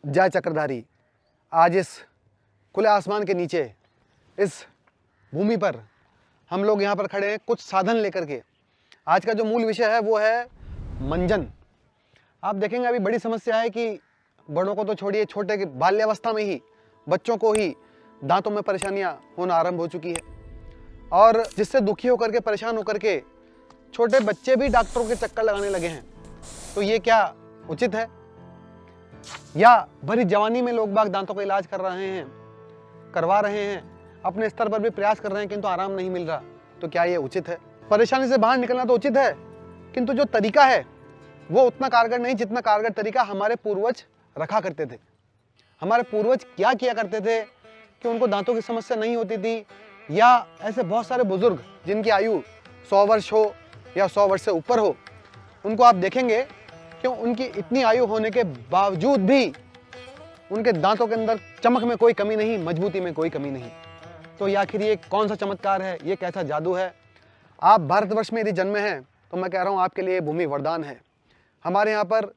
जय चक्रधारी। आज इस खुले आसमान के नीचे इस भूमि पर हम लोग यहाँ पर खड़े हैं कुछ साधन लेकर के। आज का जो मूल विषय है वो है मंजन। आप देखेंगे अभी बड़ी समस्या है कि बड़ों को तो छोड़िए, छोटे की बाल्यावस्था में ही बच्चों को ही दांतों में परेशानियां होना आरंभ हो चुकी है, और जिससे दुखी होकर के, परेशान होकर के छोटे बच्चे भी डॉक्टरों के चक्कर लगाने लगे हैं। तो ये क्या उचित है? या भरी जवानी में लोग बाग दांतों का इलाज करवा रहे हैं, अपने स्तर पर भी प्रयास कर रहे हैं, किंतु आराम नहीं मिल रहा। तो क्या ये उचित है? परेशानी से बाहर निकलना तो उचित है, किंतु जो तरीका है वो उतना कारगर नहीं जितना कारगर तरीका हमारे पूर्वज रखा करते थे। हमारे पूर्वज क्या किया करते थे कि उनको दांतों की समस्या नहीं होती थी, या ऐसे बहुत सारे बुजुर्ग जिनकी आयु 100 वर्ष हो या 100 वर्ष से ऊपर हो, उनको आप देखेंगे कि उनकी इतनी आयु होने के बावजूद भी उनके दांतों के अंदर चमक में कोई कमी नहीं, मजबूती में कोई कमी नहीं। तो ये आखिर ये कौन सा चमत्कार है? ये कैसा जादू है? आप भारतवर्ष में यदि जन्मे हैं तो मैं कह रहा हूँ आपके लिए भूमि वरदान है। हमारे यहाँ पर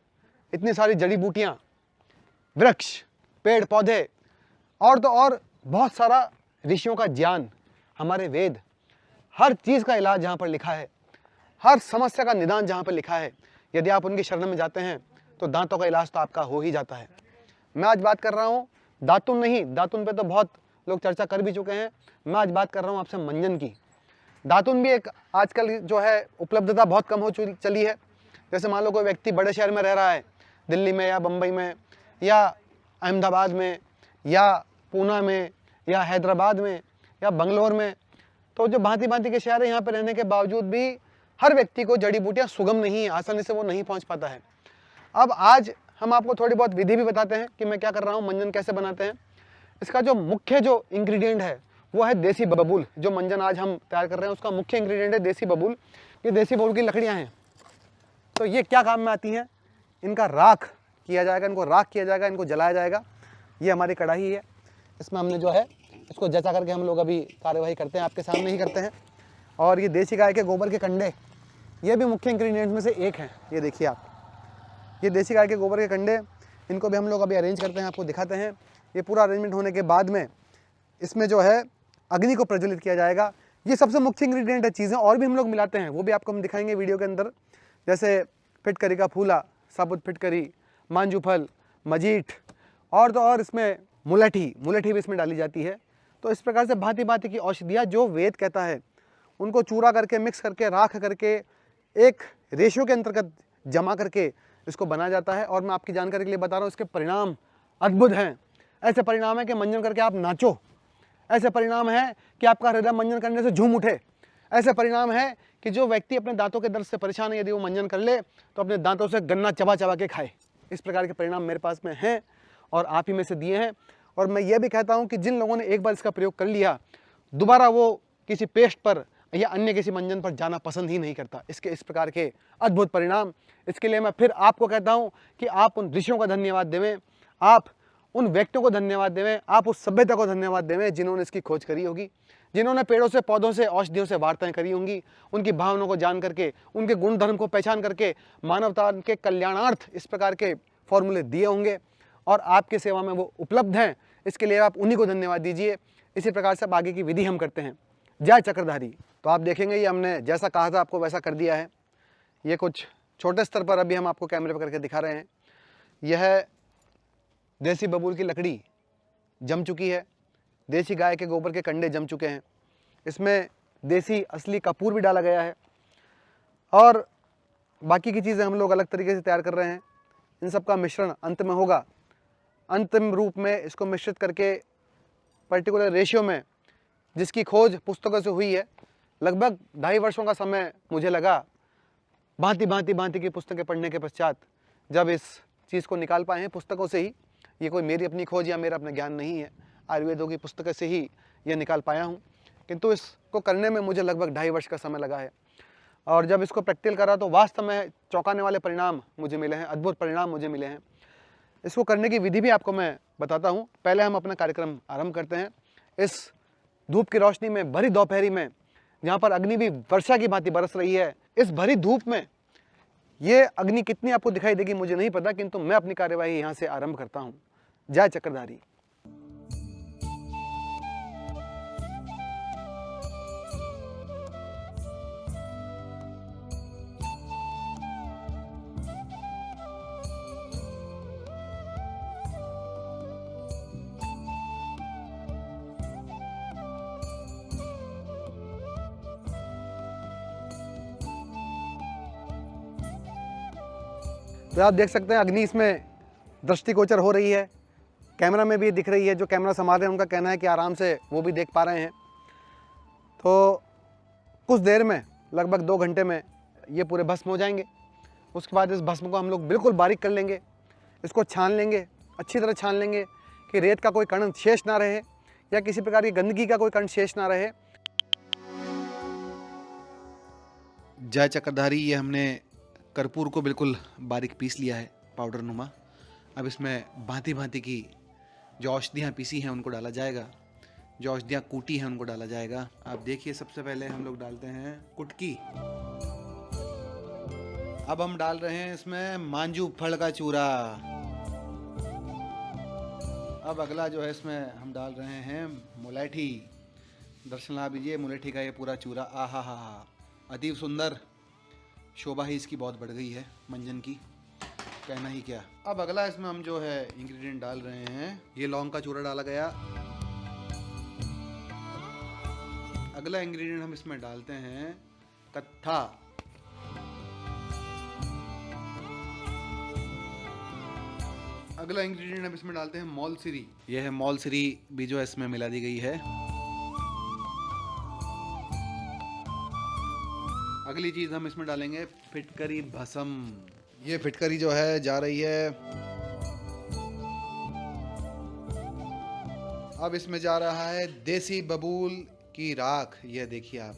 इतनी सारी जड़ी बूटियाँ, वृक्ष, पेड़ पौधे और तो और बहुत सारा ऋषियों का ज्ञान, हमारे वेद, हर चीज़ का इलाज यहाँ पर लिखा है, हर समस्या का निदान जहाँ पर लिखा है। यदि आप उनकी शरण में जाते हैं तो दांतों का इलाज तो आपका हो ही जाता है। मैं आज बात कर रहा हूँ दातुन नहीं, दातुन पे तो बहुत लोग चर्चा कर भी चुके हैं। मैं आज बात कर रहा हूँ आपसे मंजन की। दातुन भी एक आजकल जो है उपलब्धता बहुत कम हो चली है। जैसे मान लो कोई व्यक्ति बड़े शहर में रह रहा है, दिल्ली में या बम्बई में या अहमदाबाद में या पूना में या हैदराबाद में या बंगलोर में, तो जो भांति भांति के शहर है, यहाँ पर रहने के बावजूद भी हर व्यक्ति को जड़ी बूटियाँ सुगम नहीं है, आसानी से वो नहीं पहुँच पाता है। अब आज हम आपको थोड़ी बहुत विधि भी बताते हैं कि मैं क्या कर रहा हूँ, मंजन कैसे बनाते हैं। इसका जो मुख्य जो इंग्रेडिएंट है वो है देसी बबूल। जो मंजन आज हम तैयार कर रहे हैं उसका मुख्य इंग्रेडिएंट है देसी बबूल। ये देसी बबूल की लकड़ियाँ हैं। तो ये क्या काम में आती हैं? इनका राख किया जाएगा, इनको राख किया जाएगा, इनको जलाया जाएगा। ये हमारी कढ़ाई है, इसमें हमने जो है इसको जचा करके हम लोग अभी कार्यवाही करते हैं, आपके सामने ही करते हैं। और ये देसी गाय के गोबर के कंडे, ये भी मुख्य इंग्रेडिएंट में से एक हैं। ये देखिए आप, ये देसी गाय के गोबर के कंडे, इनको भी हम लोग अभी अरेंज करते हैं, आपको दिखाते हैं। ये पूरा अरेंजमेंट होने के बाद में इसमें जो है अग्नि को प्रज्वलित किया जाएगा। ये सबसे मुख्य इंग्रेडिएंट है। चीज़ें और भी हम लोग मिलाते हैं, वो भी आपको हम दिखाएंगे वीडियो के अंदर। जैसे फिटकरी का फूला, साबुत फिटकरी, मांजू फल, मजीठ और तो और इसमें मुलठी भी इसमें डाली जाती है। तो इस प्रकार से भांति भांति की औषधियाँ जो वेद कहता है उनको चूरा करके, मिक्स करके, राख करके, एक रेशियो के अंतर्गत जमा करके इसको बनाया जाता है। और मैं आपकी जानकारी के लिए बता रहा हूँ, इसके परिणाम अद्भुत हैं। ऐसे परिणाम है कि मंजन करके आप नाचो, ऐसे परिणाम है कि आपका हृदय मंजन करने से झूम उठे, ऐसे परिणाम है कि जो व्यक्ति अपने दांतों के दर्द से परेशान है, यदि वो मंजन कर ले तो अपने दांतों से गन्ना चबा चबा के खाए। इस प्रकार के परिणाम मेरे पास में हैं और आप ही में से दिए हैं। और मैं ये भी कहता हूँ कि जिन लोगों ने एक बार इसका प्रयोग कर लिया, दोबारा वो किसी पेस्ट पर या अन्य किसी मंजन पर जाना पसंद ही नहीं करता। इसके इस प्रकार के अद्भुत परिणाम। इसके लिए मैं फिर आपको कहता हूँ कि आप उन ऋषियों का धन्यवाद देवें, आप उन व्यक्तियों को धन्यवाद देवें, आप उस सभ्यता को धन्यवाद देवें जिन्होंने इसकी खोज करी होगी, जिन्होंने पेड़ों से, पौधों से, औषधियों से वार्ताएं करी होंगी, उनकी भावनाओं को जान करके, उनके गुण धर्म को पहचान करके मानवता के कल्याणार्थ इस प्रकार के फॉर्मूले दिए होंगे और आपकी सेवा में वो उपलब्ध हैं। इसके लिए आप उन्हीं को धन्यवाद दीजिए। इसी प्रकार से अब आगे की विधि हम करते हैं। जय चक्रधारी। तो आप देखेंगे ये हमने जैसा कहा था आपको वैसा कर दिया है। ये कुछ छोटे स्तर पर अभी हम आपको कैमरे पर करके दिखा रहे हैं। यह देसी बबूल की लकड़ी जम चुकी है, देसी गाय के गोबर के कंडे जम चुके हैं, इसमें देसी असली कपूर भी डाला गया है और बाकी की चीज़ें हम लोग अलग तरीके से तैयार कर रहे हैं। इन सब का मिश्रण अंत में होगा। अंतिम रूप में इसको मिश्रित करके पर्टिकुलर रेशियो में, जिसकी खोज पुस्तकों से हुई है, लगभग 2.5 वर्षों का समय मुझे लगा। भांति की पुस्तकें पढ़ने के पश्चात जब इस चीज़ को निकाल पाए हैं पुस्तकों से ही, ये कोई मेरी अपनी खोज या मेरा अपना ज्ञान नहीं है, आयुर्वेदों की पुस्तकें से ही ये निकाल पाया हूँ। किंतु इसको करने में मुझे लगभग 2.5 वर्ष का समय लगा है। और जब इसको प्रैक्टिकल करा तो वास्तव में चौंकाने वाले परिणाम मुझे मिले हैं, अद्भुत परिणाम मुझे मिले हैं। इसको करने की विधि भी आपको मैं बताता हूँ। पहले हम अपना कार्यक्रम आरंभ करते हैं। इस धूप की रोशनी में, भरी दोपहरी में, जहाँ पर अग्नि भी वर्षा की भांति बरस रही है, इस भरी धूप में ये अग्नि कितनी आपको दिखाई देगी मुझे नहीं पता, किंतु मैं अपनी कार्यवाही यहाँ से आरंभ करता हूँ। जय चक्रधारी। तो आप देख सकते हैं अग्नि इसमें दृष्टिगोचर हो रही है, कैमरा में भी दिख रही है। जो कैमरा संभाल रहे हैं उनका कहना है कि आराम से वो भी देख पा रहे हैं। तो कुछ देर में, लगभग 2 घंटे में ये पूरे भस्म हो जाएंगे। उसके बाद इस भस्म को हम लोग बिल्कुल बारीक कर लेंगे, इसको छान लेंगे, अच्छी तरह छान लेंगे कि रेत का कोई कण शेष ना रहे या किसी प्रकार की गंदगी का कोई कण शेष ना रहे। जय चक्रधारी, ये हमने कर्पूर को बिल्कुल बारीक पीस लिया है पाउडर नुमा। अब इसमें भांति भांति की जो औषधियाँ पीसी हैं उनको डाला जाएगा, जो औषधियाँ कूटी हैं उनको डाला जाएगा। आप देखिए, सबसे पहले हम लोग डालते हैं कुटकी। अब हम डाल रहे हैं इसमें मांजू फल का चूरा। अब अगला जो है इसमें हम डाल रहे हैं मुलैठी। दर्शन ला दीजिए मुलैठी का ये पूरा चूरा। आहा हा हा, अति सुंदर, शोभा ही इसकी बहुत बढ़ गई है मंजन की, कहना ही क्या। अब अगला इसमें हम जो है इंग्रेडिएंट डाल रहे हैं, ये लौंग का चूरा डाला गया। अगला इंग्रेडिएंट हम इसमें डालते हैं कत्था। अगला इंग्रेडिएंट हम इसमें डालते हैं मौलसिरी। यह है मौलसिरी भी जो है इसमें मिला दी गई है। अगली चीज हम इसमें डालेंगे फिटकरी भस्म। ये फिटकरी जो है जा रही है। अब इसमें जा रहा है देसी बबूल की राख। ये देखिए आप,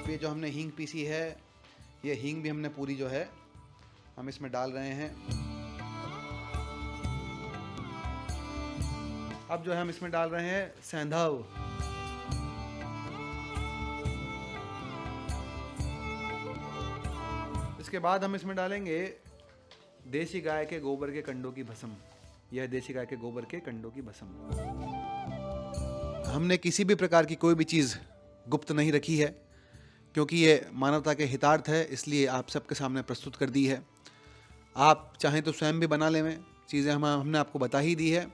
ये जो हमने हींग पीसी है, ये हींग भी हमने पूरी जो है हम इसमें डाल रहे हैं। अब जो है हम इसमें डाल रहे हैं सेंधव। इसके बाद हम इसमें डालेंगे देसी गाय के गोबर के कंडों की भस्म। यह देसी गाय के गोबर के कंडों की भस्म। हमने किसी भी प्रकार की कोई भी चीज़ गुप्त नहीं रखी है, क्योंकि ये मानवता के हितार्थ है, इसलिए आप सबके सामने प्रस्तुत कर दी है। आप चाहें तो स्वयं भी बना लें, चीज़ें हमने आपको बता ही दी है।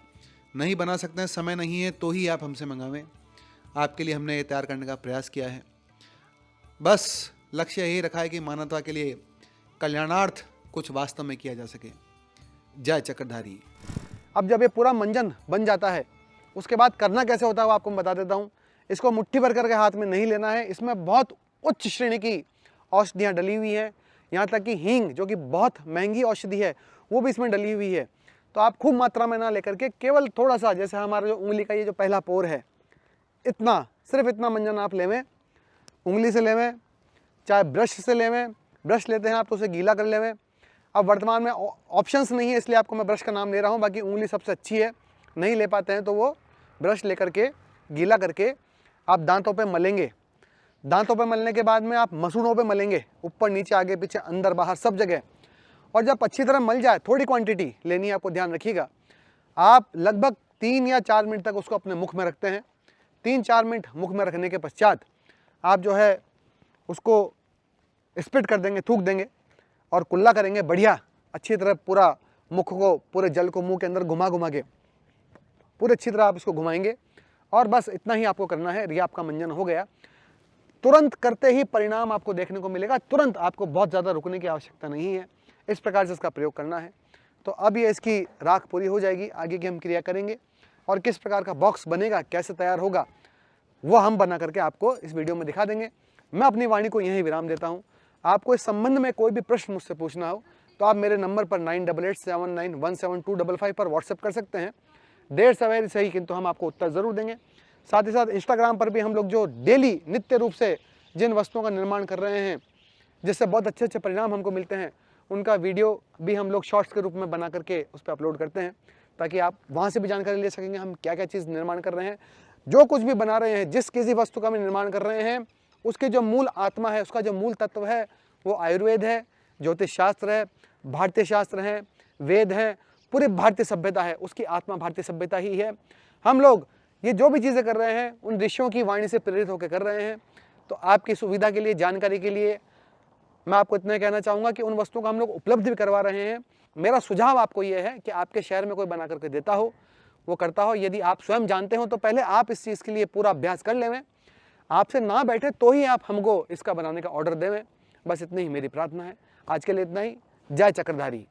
नहीं बना सकते हैं, समय नहीं है, तो ही आप हमसे मंगावें। आपके लिए हमने ये तैयार करने का प्रयास किया है। बस लक्ष्य यही रखा है कि मानवता के लिए कल्याणार्थ कुछ वास्तव में किया जा सके। जय चक्रधारी। अब जब ये पूरा मंजन बन जाता है, उसके बाद करना कैसे होता है वो आपको मैं बता देता हूँ। इसको मुट्ठी भर करके हाथ में नहीं लेना है, इसमें बहुत उच्च श्रेणी की औषधियाँ डली हुई हैं। यहाँ तक कि हींग, जो कि बहुत महंगी औषधि है, वो भी इसमें डली हुई है। तो आप खूब मात्रा में ना लेकर के केवल थोड़ा सा, जैसे हमारा जो उंगली का ये जो पहला पोर है, इतना, सिर्फ इतना मंजन आप लेवें, उंगली से लेवें, चाहे ब्रश से लेवें। ब्रश लेते हैं आप तो उसे गीला कर लेवें। अब वर्तमान में ऑप्शंस नहीं है, इसलिए आपको मैं ब्रश का नाम ले रहा हूँ। बाकी उंगली सबसे अच्छी है, नहीं ले पाते हैं तो वो ब्रश लेकर के गीला करके आप दांतों पे मलेंगे। दांतों पे मलने के बाद में आप मसूड़ों पे मलेंगे, ऊपर नीचे आगे पीछे अंदर बाहर सब जगह। और जब अच्छी तरह मल जाए, थोड़ी क्वांटिटी लेनी है आपको, ध्यान रखिएगा। आप लगभग 3 या 4 मिनट तक उसको अपने मुख में रखते हैं। 3-4 मिनट मुख में रखने के पश्चात आप जो है उसको स्पिट कर देंगे, थूक देंगे और कुल्ला करेंगे बढ़िया, अच्छी तरह पूरा मुख को, पूरे जल को मुंह के अंदर घुमा घुमा के पूरे अच्छी तरह आप इसको घुमाएंगे। और बस इतना ही आपको करना है, ये आपका मंजन हो गया। तुरंत करते ही परिणाम आपको देखने को मिलेगा, तुरंत, आपको बहुत ज़्यादा रुकने की आवश्यकता नहीं है। इस प्रकार से इसका प्रयोग करना है। तो अब ये इसकी राख पूरी हो जाएगी, आगे की हम क्रिया करेंगे और किस प्रकार का बॉक्स बनेगा, कैसे तैयार होगा, वो हम बना करके आपको इस वीडियो में दिखा देंगे। मैं अपनी वाणी को यहीं विराम देता हूँ। आपको इस संबंध में कोई भी प्रश्न मुझसे पूछना हो तो आप मेरे नंबर पर 9887917255 पर व्हाट्सएप कर सकते हैं। देर सवेर सही, किंतु हम आपको उत्तर ज़रूर देंगे। साथ ही साथ इंस्टाग्राम पर भी हम लोग जो डेली नित्य रूप से जिन वस्तुओं का निर्माण कर रहे हैं, जिससे बहुत अच्छे अच्छे परिणाम हमको मिलते हैं, उनका वीडियो भी हम लोग शॉर्ट्स के रूप में बना करके उस पर अपलोड करते हैं, ताकि आप वहाँ से भी जानकारी ले सकेंगे हम क्या क्या चीज़ निर्माण कर रहे हैं। जो कुछ भी बना रहे हैं, जिस किसी वस्तु का भी निर्माण कर रहे हैं, उसके जो मूल आत्मा है, उसका जो मूल तत्व है वो आयुर्वेद है, ज्योतिष शास्त्र है, भारतीय शास्त्र हैं, वेद हैं, पूरी भारतीय सभ्यता है, उसकी आत्मा भारतीय सभ्यता ही है। हम लोग ये जो भी चीज़ें कर रहे हैं उन ऋषियों की वाणी से प्रेरित होकर कर रहे हैं। तो आपकी सुविधा के लिए, जानकारी के लिए मैं आपको इतना कहना चाहूँगा कि उन वस्तुओं का हम लोग उपलब्ध भी करवा रहे हैं। मेरा सुझाव आपको ये है कि आपके शहर में कोई बना करके देता हो, वो करता हो। यदि आप स्वयं जानते हो तो पहले आप इस चीज़ के लिए पूरा अभ्यास कर लें, आपसे ना बैठे तो ही आप हमको इसका बनाने का ऑर्डर देवें। बस इतनी ही मेरी प्रार्थना है। आज के लिए इतना ही। जय चक्रधारी।